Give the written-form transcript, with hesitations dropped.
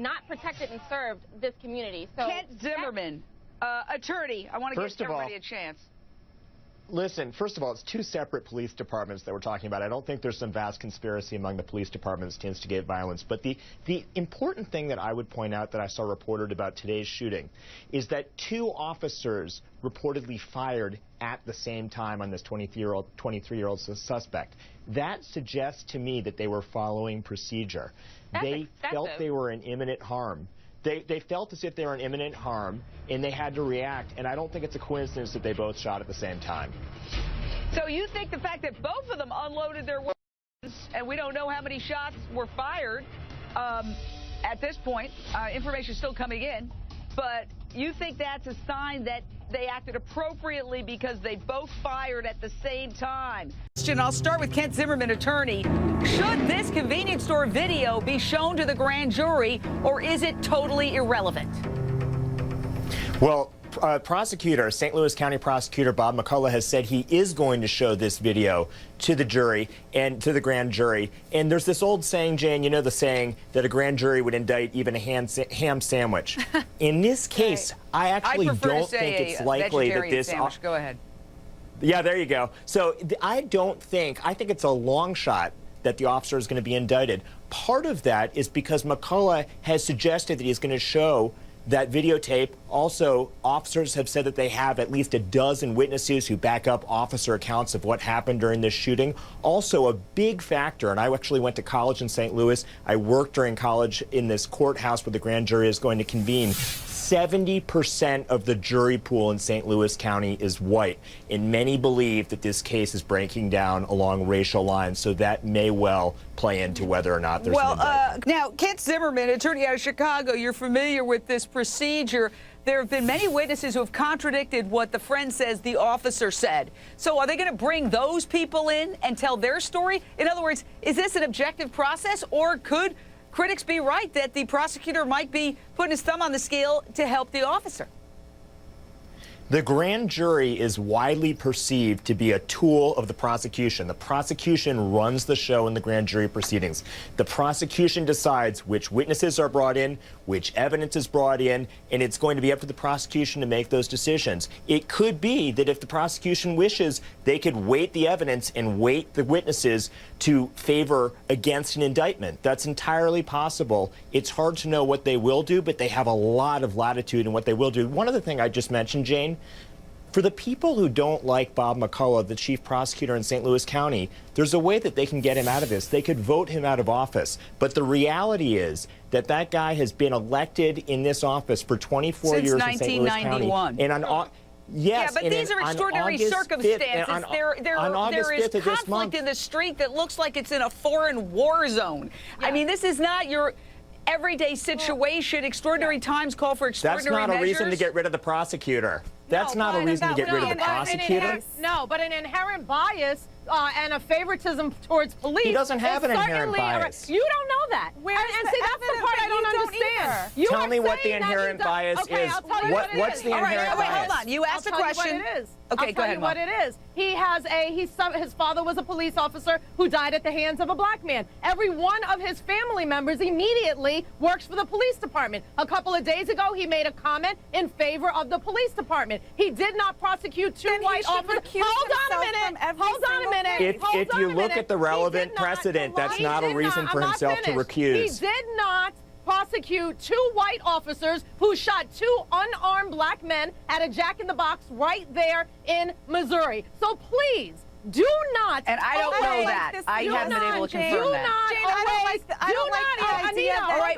not protected and served this community. So Kent Zimmermann, attorney, I want to give everybody a chance. Listen, first of all, it's two separate police departments that we're talking about. I don't think there's some vast conspiracy among the police departments to instigate violence. But the important thing that I would point out that I saw reported about today's shooting is that 2 officers reportedly fired at the same time on this 23-year-old suspect. That suggests to me that they were following procedure. They felt they were in imminent harm. They felt as if they were in imminent harm, and they had to react, and I don't think it's a coincidence that they both shot at the same time. So you think the fact that both of them unloaded their weapons, and we don't know how many shots were fired at this point, information is still coming in, but you think that's a sign that they acted appropriately because they both fired at the same time? I'll start with Kent Zimmermann, attorney. Should this convenience store video be shown to the grand jury, or is it totally irrelevant? Well, prosecutor, St. Louis County Prosecutor Bob McCullough has said he is going to show this video to the jury and to the grand jury. And there's this old saying, Jane, you know the saying that a grand jury would indict even a ham sandwich. In this case, I actually don't think it's likely that this... Go ahead. Yeah, there you go. So I think it's a long shot that the officer is going to be indicted. Part of that is because McCullough has suggested that he's going to show that videotape. Also, officers have said that they have at least a dozen witnesses who back up officer accounts of what happened during this shooting. Also, a big factor, and I actually went to college in St. Louis. I worked during college in this courthouse where the grand jury is going to convene. 70% of the jury pool in St. Louis County is white, and many believe that this case is breaking down along racial lines, so that may well play into whether or not there's an indictment. Now, Kent Zimmermann, attorney out of Chicago, you're familiar with this procedure. There have been many witnesses who have contradicted what the friend says the officer said. So are they going to bring those people in and tell their story? In other words, is this an objective process, or could critics be right that the prosecutor might be putting his thumb on the scale to help the officer? The grand jury is widely perceived to be a tool of the prosecution. The prosecution runs the show in the grand jury proceedings. The prosecution decides which witnesses are brought in, which evidence is brought in, and it's going to be up to the prosecution to make those decisions. It could be that if the prosecution wishes, they could weight the evidence and weight the witnesses to favor against an indictment. That's entirely possible. It's hard to know what they will do, but they have a lot of latitude in what they will do. One other thing I just mentioned, Jane, for the people who don't like Bob McCullough, the chief prosecutor in St. Louis County, there's a way that they can get him out of this. They could vote him out of office. But the reality is that that guy has been elected in this office for 24 years in St. Louis County. And yes, yeah, but these are extraordinary circumstances. There is conflict in the street that looks like it's in a foreign war zone. Yeah. I mean, this is not your everyday situation. Extraordinary times call for extraordinary measures. That's not a reason to get rid of the prosecutor. That's not a reason to get rid of the prosecutor. No, but an inherent bias and a favoritism towards police. He doesn't have an inherent bias. You don't know that. And see, that's the part I don't understand. Tell me what the inherent bias is. What's the inherent bias? Hold on. You asked a question. Okay, go ahead, Mom. What it is. He has his father was a police officer who died at the hands of a black man. Every one of his family members immediately works for the police department. A couple of days ago, he made a comment in favor of the police department. He did not prosecute 2 white officers. Hold on a minute. Hold on a minute. If you look at the relevant precedent, that's not a reason for himself to recuse. He did not prosecute 2 white officers who shot 2 unarmed black men at a Jack in the Box right there in Missouri. So please, do not. And I don't know that. I haven't been able to confirm that. Jane, I don't like the idea. All right.